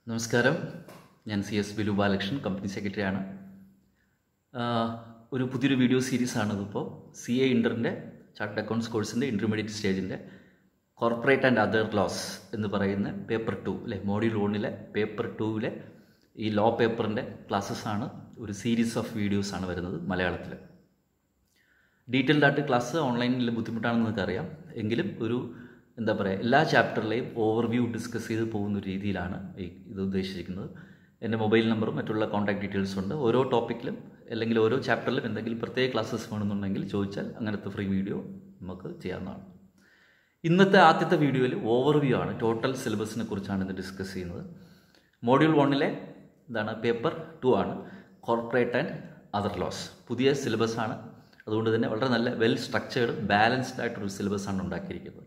നമസ്കാരം, ഞാൻ BILU Balakrishnan, company സെക്രട്ടറിയാണ്. ഒരു പുതിയൊരു വീഡിയോ സീരീസാണിതിപ്പോൾ. CA ഇൻ്ററിൻ്റെ ചാർട്ടേഡ് അക്കൗണ്ട്സ് കോഴ്സിൻ്റെ ഇൻ്റർമീഡിയറ്റ് സ്റ്റേജിൻ്റെ കോർപ്പറേറ്റ് ആൻഡ് അതർ ലോസ് എന്ന് പറയുന്ന പേപ്പർ 2 അല്ലെ, മോഡ്യൂൾ 1 പേപ്പർ 2 ഈ ലോ പേപ്പറിൻ്റെ ക്ലാസ്സസാണ്. ഒരു സീരീസ് ഓഫ് വീഡിയോസാണ് വരുന്നത് മലയാളത്തിൽ. ഡീറ്റെയിൽഡ് ആയിട്ട് ക്ലാസ് ഓൺലൈനിൽ ബുദ്ധിമുട്ടാണെന്ന് നിങ്ങൾക്കറിയാം. എങ്കിലും ഒരു എന്താ പറയുക, എല്ലാ ചാപ്റ്ററിലെയും ഓവർവ്യൂ ഡിസ്കസ് ചെയ്ത് പോകുന്ന ഒരു രീതിയിലാണ് ഇത് ഉദ്ദേശിച്ചിരിക്കുന്നത്. എൻ്റെ മൊബൈൽ നമ്പറും മറ്റുള്ള കോൺടാക്ട് ഡീറ്റെയിൽസും ഉണ്ട്. ഓരോ ടോപ്പിക്കിലും അല്ലെങ്കിൽ ഓരോ ചാപ്റ്ററിലും എന്തെങ്കിലും പ്രത്യേക ക്ലാസ്സസ് വേണമെന്നുണ്ടെങ്കിൽ ചോദിച്ചാൽ അങ്ങനത്തെ ഫ്രീ വീഡിയോ നമുക്ക് ചെയ്യാവുന്നതാണ്. ഇന്നത്തെ ആദ്യത്തെ വീഡിയോയിൽ ഓവർവ്യൂ ആണ്, ടോട്ടൽ സിലബസിനെ കുറിച്ചാണ് ഇത് ഡിസ്കസ് ചെയ്യുന്നത്. മോഡ്യൂൾ 1 എന്താണ്, പേപ്പർ 2 ആണ്, കോർപ്പറേറ്റ് ആൻഡ് അതർ ലോസ്. പുതിയ സിലബസാണ്, അതുകൊണ്ട് തന്നെ വളരെ നല്ല വെൽ സ്ട്രക്ചേർഡ് ബാലൻസ്ഡ് ആയിട്ടൊരു സിലബസാണ് ഉണ്ടാക്കിയിരിക്കുന്നത്.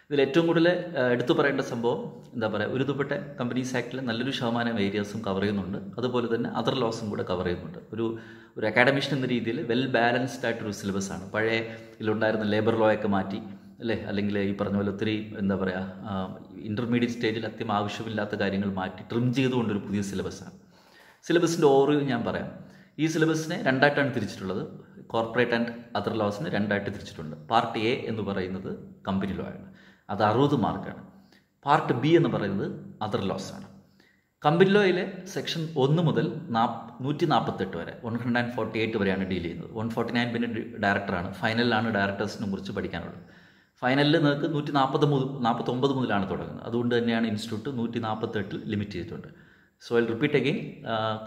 ഇതിൽ ഏറ്റവും കൂടുതൽ എടുത്തു പറയേണ്ട സംഭവം എന്താ പറയുക, ഒരു ദുപ്പട്ട കമ്പനീസ് ആക്ടിൽ നല്ലൊരു ശതമാനം ഏരിയാസും കവർ ചെയ്യുന്നുണ്ട്. അതുപോലെ തന്നെ അതർ ലോസും കൂടെ കവർ ചെയ്യുന്നുണ്ട്. ഒരു അക്കാഡമിഷ്യൻ എന്ന രീതിയിൽ വെൽ ബാലൻസ്ഡ് ആയിട്ടൊരു സിലബസാണ്. പഴയ ഇതിലുണ്ടായിരുന്ന ലേബർ ലോ ഒക്കെ മാറ്റി അല്ലേ, അല്ലെങ്കിൽ ഈ പറഞ്ഞ പോലെ ഒത്തിരി എന്താ പറയുക, ഇൻ്റർമീഡിയറ്റ് സ്റ്റേജിൽ ആവശ്യമില്ലാത്ത കാര്യങ്ങൾ മാറ്റി ട്രിം ചെയ്തുകൊണ്ടൊരു പുതിയ സിലബസാണ്. സിലബസിൻ്റെ ഓവർവ്യൂ ഞാൻ പറയാം. ഈ സിലബസിനെ രണ്ടായിട്ടാണ് തിരിച്ചിട്ടുള്ളത്. കോർപ്പറേറ്റ് ആൻഡ് അതർ ലോസിന് രണ്ടായിട്ട് തിരിച്ചിട്ടുണ്ട്. പാർട്ട് എ എന്ന് പറയുന്നത് കമ്പനി ലോ ആണ്, അത് 60 മാർക്കാണ്. പാർട്ട് ബി എന്ന് പറയുന്നത് അതർ ലോസ് ആണ്. കമ്പനി ലോയിലെ സെക്ഷൻ 1 മുതൽ 148 വരെ 148 വരെയാണ് ഡീൽ ചെയ്യുന്നത്. 149 പിന്നെ ഡയറക്ടറാണ്. ഫൈനലിലാണ് ഡയറക്ടേഴ്സിനെ കുറിച്ച് പഠിക്കാനുള്ളത്. ഫൈനലിൽ നിങ്ങൾക്ക് 149 മുതലാണ് തുടങ്ങുന്നത്. അതുകൊണ്ട് തന്നെയാണ് ഇൻസ്റ്റിറ്റ്യൂട്ട് 148 ലിമിറ്റ് ചെയ്തിട്ടുണ്ട്. So I repeat again,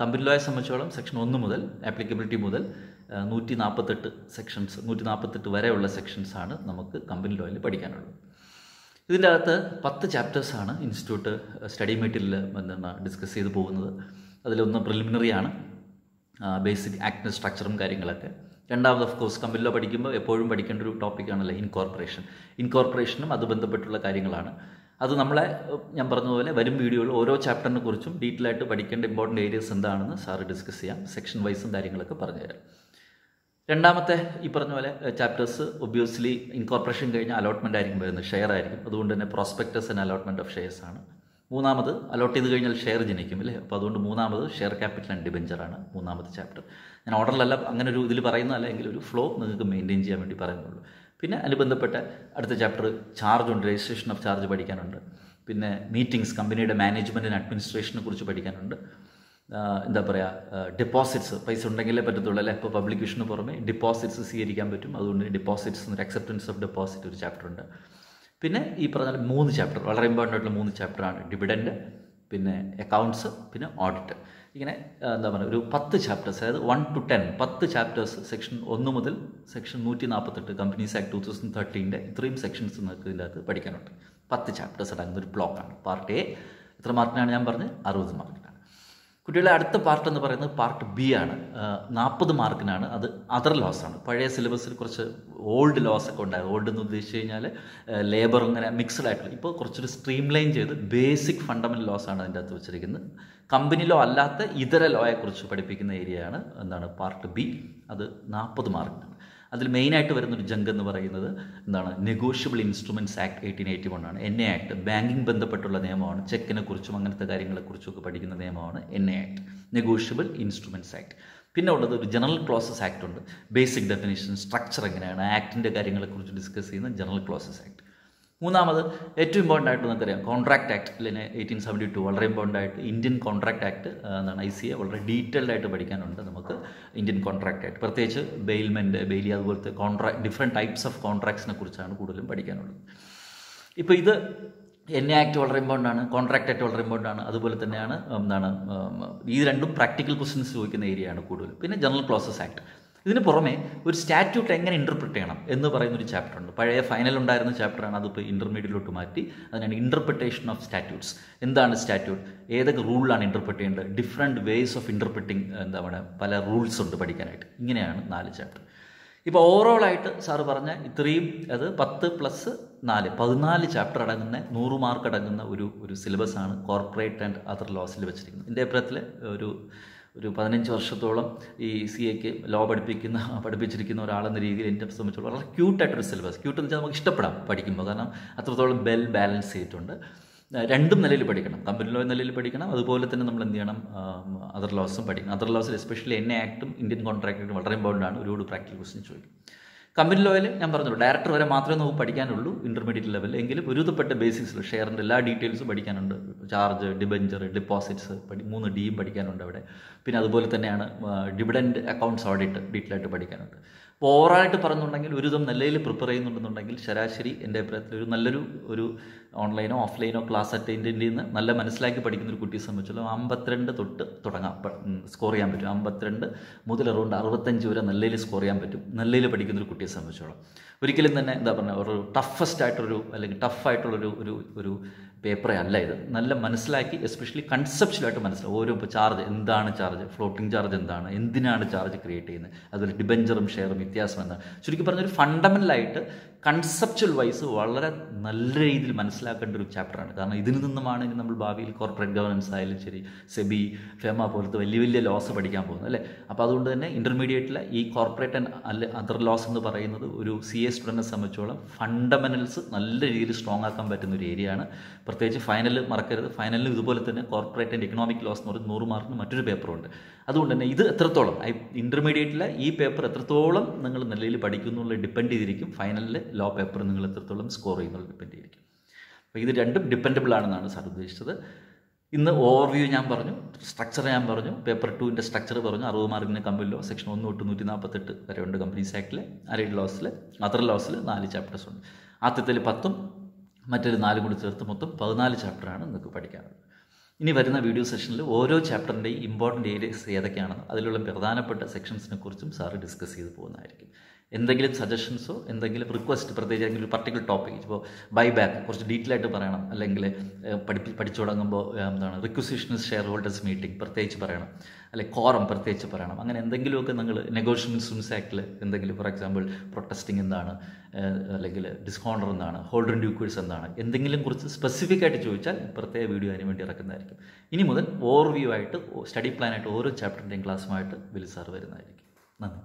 company ലോയെ സംബന്ധിച്ചോളം സെക്ഷൻ 1 മുതൽ ആപ്ലിക്കബിലിറ്റി മുതൽ 148 വരെയുള്ള സെക്ഷൻസാണ് നമുക്ക് കമ്പനി ലോയിൽ പഠിക്കാനുള്ളത്. ഇതിൻ്റെ അകത്ത് 10 ചാപ്റ്റേഴ്സാണ് ഇൻസ്റ്റിറ്റ്യൂട്ട് സ്റ്റഡി മെറ്റീരിയൽ ഡിസ്കസ് ചെയ്ത് പോകുന്നത്. അതിലൊന്ന് പ്രിലിമിനറി ആണ്, ബേസിക് ആക്ടിൻ്റെ സ്ട്രക്ചറും കാര്യങ്ങളൊക്കെ. രണ്ടാമത് ഓഫ് കോഴ്സ് കമ്പനി ലോ പഠിക്കുമ്പോൾ എപ്പോഴും പഠിക്കേണ്ട ഒരു ടോപ്പിക്കാണല്ലോ ഇൻകോർപ്പറേഷനും അത് ബന്ധപ്പെട്ടുള്ള കാര്യങ്ങളാണ്. അത് ഞാൻ പറഞ്ഞതുപോലെ വരും വീഡിയോയിൽ ഓരോ ചാപ്റ്ററിനെ കുറിച്ചും ഡീറ്റെയിൽ ആയിട്ട് പഠിക്കേണ്ട ഇമ്പോർട്ടൻ്റ് ഏരിയസ് എന്താണെന്ന് സാറ് ഡിസ്കസ് ചെയ്യാം. സെക്ഷൻ വൈസും കാര്യങ്ങളൊക്കെ പറഞ്ഞുതരാം. രണ്ടാമത്തെ ഈ പറഞ്ഞ പോലെ ചാപ്റ്റേഴ്സ് ഒബ്വിയസ്ലി ഇൻകോർപ്പറേഷൻ കഴിഞ്ഞ അലോട്ട്മെൻ്റ് ആയിരിക്കും വരുന്നത്, ഷെയർ ആയിരിക്കും. അതുകൊണ്ട് തന്നെ prospectus and allotment of shares ആണ്. മൂന്നാമത് അലോട്ട് ചെയ്ത് കഴിഞ്ഞാൽ ഷെയർ ജനിക്കും അല്ലേ, അപ്പോൾ അതുകൊണ്ട് മൂന്നാമത് ഷെയർ ക്യാപിറ്റൽ ആൻഡ് ഡിബെഞ്ചറാണ് മൂന്നാമത്തെ ചാപ്റ്റർ. ഞാൻ ഓർഡറിലല്ല അങ്ങനെ ഒരു ഇതിൽ പറയുന്നതല്ല, എങ്കിൽ ഒരു ഫ്ലോ നിങ്ങൾക്ക് മെയിൻറ്റെയിൻ ചെയ്യാൻ വേണ്ടി പറയുന്നുള്ളൂ. പിന്നെ അനുബന്ധപ്പെട്ട അടുത്ത ചാപ്റ്റർ ചാർജ് ഉണ്ട്, രജിസ്ട്രേഷൻ ഓഫ് ചാർജ് പഠിക്കാനുണ്ട്. പിന്നെ മീറ്റിംഗ്സ്, കമ്പനിയുടെ മാനേജ്മെൻറ്റ് ആൻഡ് അഡ്മിനിസ്ട്രേഷനെ കുറിച്ച് പഠിക്കാനുണ്ട്. എന്താ പറയുക, ഡെപ്പോസിറ്റ്സ്, പൈസ ഉണ്ടെങ്കിലേ പറ്റത്തുള്ളൂ അല്ലേ. ഇപ്പോൾ പബ്ലിക് ഇഷ്യൂന് പുറമെ ഡിപ്പോസിറ്റ്സ് സ്വീകരിക്കാൻ പറ്റും. അതുകൊണ്ട് ഡിപ്പോസിറ്റ്സ് എന്നൊരു അക്സെപ്റ്റൻസ് ഓഫ് ഡെപ്പോസിറ്റ് ഒരു ചാപ്റ്റർ ഉണ്ട്. പിന്നെ ഈ പറഞ്ഞ 3 ചാപ്റ്റർ, വളരെ ഇമ്പോർട്ടൻ്റ് ആയിട്ടുള്ള 3 ചാപ്റ്ററാണ്. ഡിവിഡൻഡ്, പിന്നെ അക്കൗണ്ട്സ്, പിന്നെ ഓഡിറ്റ്. ഇങ്ങനെ എന്താ പറയുക, ഒരു 10 ചാപ്റ്റേഴ്സ്, അതായത് 1 to 10 ചാപ്റ്റേഴ്സ് സെക്ഷൻ 1 മുതൽ സെക്ഷൻ 148 കമ്പനീസ് ആക്ട് 2013 ഇത്രയും സെക്ഷൻസ് നിങ്ങൾക്ക് ഇതിൻ്റെ അകത്ത് പഠിക്കാനുണ്ട്. 10 ചാപ്റ്റേഴ്സ് അടങ്ങുന്ന ഒരു ബ്ലോക്കാണ്. പാർട്ട് എ എത്ര മാർക്കിനാണ് ഞാൻ പറഞ്ഞത്? 60 മാർക്കിനാണ്. കുട്ടികളുടെ അടുത്ത പാർട്ട് എന്ന് പറയുന്നത് പാർട്ട് ബി ആണ്. 40 മാർക്കിനാണ്. അത് അതർ ലോസ് ആണ്. പഴയ സിലബസിൽ കുറച്ച് ഓൾഡ് ലോസ് ഒക്കെ ഉണ്ടായിരുന്നു. ഓൾഡ് എന്ന് ഉദ്ദേശിച്ച് കഴിഞ്ഞാൽ ലേബർ ഇങ്ങനെ മിക്സഡ് ആയിട്ടുള്ള, ഇപ്പോൾ കുറച്ചൊരു സ്ട്രീം ലൈൻ ചെയ്ത് ബേസിക് ഫണ്ടമെൻ്റൽ ലോസ് ആണ് അതിൻ്റെ അകത്ത് വെച്ചിരിക്കുന്നത്. കമ്പനി ലോ അല്ലാത്ത ഇതര ലോയെക്കുറിച്ച് പഠിപ്പിക്കുന്ന ഏരിയയാണ് എന്താണ് പാർട്ട് ബി. അത് 40 മാർക്കിനാണ്. അതിൽ മെയിനായിട്ട് വരുന്നൊരു ജങ്ക് എന്ന് പറയുന്നത് എന്താണ്, നെഗോഷ്യബിൾ ഇൻസ്ട്രുമെൻറ്റ്സ് ആക്ട് 1881 ആണ്. NA ആക്ട് ബാങ്കിങ് ബന്ധപ്പെട്ടുള്ള നിയമമാണ്. ചെക്കിനെ കുറിച്ചും അങ്ങനത്തെ കാര്യങ്ങളെക്കുറിച്ചും ഒക്കെ പഠിക്കുന്ന നിയമമാണ് NA act, negotiable instruments act. പിന്നെ ഉള്ളത് ഒരു ജനറൽ ക്ലോസസ് ആക്ട് ഉണ്ട്. ബേസിക് ഡെഫിനിഷൻ, സ്ട്രക്ചർ എങ്ങനെയാണ്, ആക്ടിൻ്റെ കാര്യങ്ങളെക്കുറിച്ച് ഡിസ്കസ് ചെയ്യുന്ന ജനറൽ ക്ലോസസ് ആക്ട്. മൂന്നാമത് ഏറ്റവും ഇമ്പോർട്ടൻ്റ് ആയിട്ട് നമുക്കറിയാം കോൺട്രാക്ട് ആക്ട് 1872, വളരെ ഇമ്പോർട്ടൻ്റ് ആയിട്ട് ഇന്ത്യൻ കോൺട്രാക്ട് ആക്ട് എന്താണ് ICA വളരെ ഡീറ്റെയിൽഡ് ആയിട്ട് പഠിക്കാനുണ്ട് നമുക്ക്. ഇന്ത്യൻ കോൺട്രാക്ട് ആക്ട് പ്രത്യേകിച്ച് ബെയിലി അതുപോലത്തെ ഡിഫറെൻറ്റ് ടൈപ്സ് ഓഫ് കോൺട്രാക്ട്സിനെ കുറിച്ചാണ് കൂടുതലും പഠിക്കാനുള്ളത്. ഇപ്പോൾ ഇത് NA ആക്ട് വളരെ ഇമ്പോർട്ടൻ്റ് ആണ്, കോൺട്രാക്ട് ആക്ട് വളരെ ഇമ്പോർട്ടൻ്റ് ആണ്. അതുപോലെ തന്നെയാണ് എന്താണ്, ഈ രണ്ടും പ്രാക്ടിക്കൽ ക്വസ്റ്റ്യൻസ് ചോദിക്കുന്ന ഏരിയയാണ് കൂടുതലും. പിന്നെ ജനറൽ ക്ലോസസ് ആക്ട്. ഇതിന് പുറമെ ഒരു സ്റ്റാറ്റ്യൂട്ട് എങ്ങനെ ഇൻ്റർപ്രിറ്റ് ചെയ്യണം എന്ന് പറയുന്നൊരു ചാപ്റ്റർ ഉണ്ട്. പഴയ ഫൈനൽ ഉണ്ടായിരുന്ന ചാപ്റ്ററാണ്, അതിപ്പോൾ ഇൻ്റർമീഡിയറ്റിലോട്ട് മാറ്റി. അതിനാണ് ഇൻ്റർപ്രിട്ടേഷൻ ഓഫ് സ്റ്റാറ്റ്യൂട്ട്സ്. എന്താണ് സ്റ്റാറ്റ്യൂട്ട്, ഏതൊക്കെ റൂളിലാണ് ഇൻ്റർപ്രിറ്റ് ചെയ്യേണ്ടത്, ഡിഫറെൻറ്റ് വേസ് ഓഫ് ഇൻ്റർപ്രിറ്റിംഗ്, എന്താ പറയുക, പല റൂൾസ് ഉണ്ട് പഠിക്കാനായിട്ട്. ഇങ്ങനെയാണ് 4 ചാപ്റ്റർ. ഇപ്പോൾ ഓവറോളായിട്ട് സാറ് പറഞ്ഞ ഇത്രയും, അത് 10 + 4 14 ചാപ്റ്റർ അടങ്ങുന്ന 100 മാർക്ക് അടങ്ങുന്ന ഒരു സിലബസാണ് കോർപ്പറേറ്റ് ആൻഡ് അതർ ലോസിൽ വെച്ചിരിക്കുന്നത്. എൻ്റെ അഭിപ്രായത്തിൽ ഒരു 15 വർഷത്തോളം ഈ CAക്ക് ലോ പഠിപ്പിച്ചിരിക്കുന്ന ഒരാളെന്ന രീതിയിൽ എന്നെ സംബന്ധിച്ചോളം വളരെ ക്യൂട്ടായിട്ടൊരു സിലബസ്. ക്യൂട്ട് എന്ന് വെച്ചാൽ നമുക്ക് ഇഷ്ടപ്പെടാം പഠിക്കുമ്പോൾ, കാരണം അത്രത്തോളം ബാലൻസ് ചെയ്തിട്ടുണ്ട്. രണ്ടും നിലയിൽ പഠിക്കണം. കമ്പനി ലോ നിലയിൽ പഠിക്കണം, അതുപോലെ തന്നെ നമ്മൾ എന്ത് ചെയ്യണം, അതർ ലോസും പഠിക്കണം. അതർ ലോസിൽ എസ്പെഷ്യലി എൻ ആക്ടും ഇന്ത്യൻ കോൺട്രാക്ട് ആക്ടും വളരെ ഇമ്പോർട്ടൻ്റ് ആണ്. ഒരുപാട് പ്രാക്ടിക്കൽ ക്വസ്റ്റ്യൻ ചോദിക്കും. കമ്പനി ലോയിൽ ഞാൻ പറഞ്ഞുള്ളൂ, ഡയറക്ടർ വരെ മാത്രമേ നമുക്ക് പഠിക്കാനുള്ളൂ ഇന്റർമീഡിയറ്റ് ലെവലിൽ. എങ്കിലും ഒരുവിധപ്പെട്ട ബേസിക്സിൽ ഷെയറിൻ്റെ എല്ലാ ഡീറ്റെയിൽസും പഠിക്കാനുണ്ട്. ചാർജ്, ഡിബഞ്ചർ, ഡിപ്പോസിറ്റ്സ് 3 ഡിയും പഠിക്കാനുണ്ട് അവിടെ. പിന്നെ അതുപോലെ തന്നെയാണ് ഡിവിഡൻഡ് അക്കൗണ്ട്സ് ഓഡിറ്റ് ഡീറ്റെയിൽ ആയിട്ട് പഠിക്കാനുണ്ട്. അപ്പോൾ ഓവറായിട്ട് പറഞ്ഞിട്ടുണ്ടെങ്കിൽ ഒരുവിധം നിലയിൽ പ്രിപ്പയർ ചെയ്യുന്നുണ്ടെന്നുണ്ടെങ്കിൽ ശരാശരി എൻ്റെ അഭിപ്രായത്തിൽ ഒരു നല്ലൊരു ഓൺലൈനോ ഓഫ്ലൈനോ ക്ലാസ് അറ്റൻഡിൽ നിന്ന് നല്ല മനസ്സിലാക്കി പഠിക്കുന്ന ഒരു കുട്ടിയെ സംബന്ധിച്ചുള്ള 52 തൊട്ട് തുടങ്ങാം, സ്കോർ ചെയ്യാൻ പറ്റും. 52 മുതൽ അറൗണ്ട് 65 വരെ നല്ലയിൽ സ്കോർ ചെയ്യാൻ പറ്റും നിലയിൽ പഠിക്കുന്ന ഒരു കുട്ടിയെ സംബന്ധിച്ചോളം. ഒരിക്കലും തന്നെ എന്താ പറയുക, ഒരു ടഫസ്റ്റ് ആയിട്ടൊരു അല്ലെങ്കിൽ ടഫായിട്ടുള്ളൊരു ഒരു പേപ്പറേ അല്ല ഇത്. നല്ല മനസ്സിലാക്കി എസ്പെഷ്യലി കൺസെപ്ച്വലായിട്ട് മനസ്സിലാവും. ഓരോ ഇപ്പോൾ ചാർജ് എന്താണ്, ചാർജ് ഫ്ലോട്ടിംഗ് ചാർജ് എന്താണ്, എന്തിനാണ് ചാർജ് ക്രിയേറ്റ് ചെയ്യുന്നത്, അതുപോലെ ഡിബഞ്ചറും ഷെയറും വ്യത്യാസം എന്താണ്, ചുരുക്കി പറഞ്ഞൊരു ഫണ്ടമെൻ്റലായിട്ട് കൺസെപ്ച്വൽ വൈസ് വളരെ നല്ല രീതിയിൽ മനസ്സിലാക്കേണ്ട ഒരു ചാപ്റ്ററാണ്. കാരണം ഇതിൽ നിന്നുമാണ് ഇനി നമ്മൾ ഭാവിയിൽ കോർപ്പറേറ്റ് ഗവർണൻസ് ആയാലും ശരി, സെബി, ഫെമ പോലത്തെ വലിയ വലിയ ലോസ് പഠിക്കാൻ പോകുന്നത് അല്ലേ. അപ്പോൾ അതുകൊണ്ട് തന്നെ ഇൻ്റർമീഡിയറ്റിലെ ഈ കോർപ്പറേറ്റ് ആൻഡ് അതർ ലോസ് എന്ന് പറയുന്നത് ഒരു CA സ്റ്റുഡൻറ്റിനെ സംബന്ധിച്ചോളം ഫണ്ടമെൻ്റൽസ് നല്ല രീതിയിൽ സ്ട്രോങ് ആക്കാൻ പറ്റുന്ന ഒരു ഏരിയയാണ്. പ്രത്യേകിച്ച് ഫൈനൽ മറക്കരുത്. ഫൈനലിലും ഇതുപോലെ തന്നെ കോർപ്പറേറ്റ് ആൻഡ് ഇക്കണോമിക് ലോസ് എന്ന് പറയുന്നത് 100 മാർക്കിന് മറ്റൊരു പേപ്പറുണ്ട്. അതുകൊണ്ട് തന്നെ ഇത് എത്രത്തോളം ഇൻ്റർമീഡിയറ്റിലെ ഈ പേപ്പർ എത്രത്തോളം നിങ്ങൾ നിലയിൽ പഠിക്കുന്നുള്ള ഡിപ്പെൻഡ് ചെയ്തിരിക്കും ഫൈനലിൽ ലോ പേപ്പർ നിങ്ങൾ എത്രത്തോളം സ്കോർ ചെയ്യുന്നുള്ള ഡിപ്പെൻഡ് ചെയ്തിരിക്കും. അപ്പോൾ ഇത് രണ്ടും ഡിപ്പെൻഡബിൾ ആണെന്നാണ് സാർ ഉദ്ദേശിച്ചത്. ഇന്ന് ഓവർവ്യൂ ഞാൻ പറഞ്ഞു, സ്ട്രക്ചർ ഞാൻ പറഞ്ഞു, പേപ്പർ 2ൻ്റെ സ്ട്രക്ചർ പറഞ്ഞു. 60 മാർക്കിന് കമ്പനി ലോ സെക്ഷൻ 1 തൊട്ട് 148 വരെ ഉണ്ട് കമ്പനീസ് ആക്ടിൽ. അലൈഡ് ലോസിൽ, അതർ ലോസിൽ 4 ചാപ്റ്റേഴ്സ് ഉണ്ട്. ആദ്യത്തിൽ 10ഉം മറ്റൊരു 4 കൂടി ചേർത്ത് മൊത്തം 14 ചാപ്റ്ററാണ് നിങ്ങൾക്ക് പഠിക്കാനുള്ളത്. ഇനി വരുന്ന വീഡിയോ സെഷനിൽ ഓരോ ചാപ്റ്ററിൻ്റെയും ഇമ്പോർട്ടൻ്റ് ഏരിയസ് ഏതൊക്കെയാണെന്ന് അതിലുള്ള പ്രധാനപ്പെട്ട സെക്ഷൻസിനെ കുറിച്ചും സാറ് ഡിസ്കസ് ചെയ്ത് പോകുന്നതായിരിക്കും. എന്തെങ്കിലും സജഷൻസോ എന്തെങ്കിലും റിക്വസ്റ്റ്, പ്രത്യേകിച്ച് ഒരു പർട്ടിക്കുലർ ടോപ്പിക്, ഇപ്പോൾ ബൈബാക്ക് കുറച്ച് ഡീറ്റെയിൽ ആയിട്ട് പറയണം, അല്ലെങ്കിൽ പഠിച്ചു തുടങ്ങുമ്പോൾ എന്താണ് റിക്വസിഷൻസ് ഷെയർ ഹോൾഡേഴ്സ് മീറ്റിംഗ് പ്രത്യേകിച്ച് പറയണം, അല്ലെങ്കിൽ കോറം പ്രത്യേകിച്ച് പറയണം, അങ്ങനെ എന്തെങ്കിലുമൊക്കെ നിങ്ങൾ നെഗോഷിയേഷൻ ഇൻസ്ട്രുമെൻറ്റ്സ് ആക്ടിൽ എന്തെങ്കിലും, ഫോർ എക്സാമ്പിൾ പ്രൊട്ടസ്റ്റിംഗ് എന്താണ്, അല്ലെങ്കിൽ ഡിസ്കൗണ്ടർ എന്താണ്, ഹോൾഡർ ഡ്യൂക്കേഴ്സ് എന്താണ്, എന്തെങ്കിലും കുറിച്ച് സ്പെസിഫിക് ആയിട്ട് ചോദിച്ചാൽ പ്രത്യേക വീഡിയോ അതിന് വേണ്ടി ഇറക്കുന്നതായിരിക്കും. ഇനി മുതൽ ഓവർവ്യൂ ആയിട്ട് സ്റ്റഡി പ്ലാനായിട്ട് ഓരോ ചാപ്റ്ററിൻ്റെയും ക്ലാസ്സുമായിട്ട് ബിലു സാർ വരുന്നതായിരിക്കും. നന്ദി.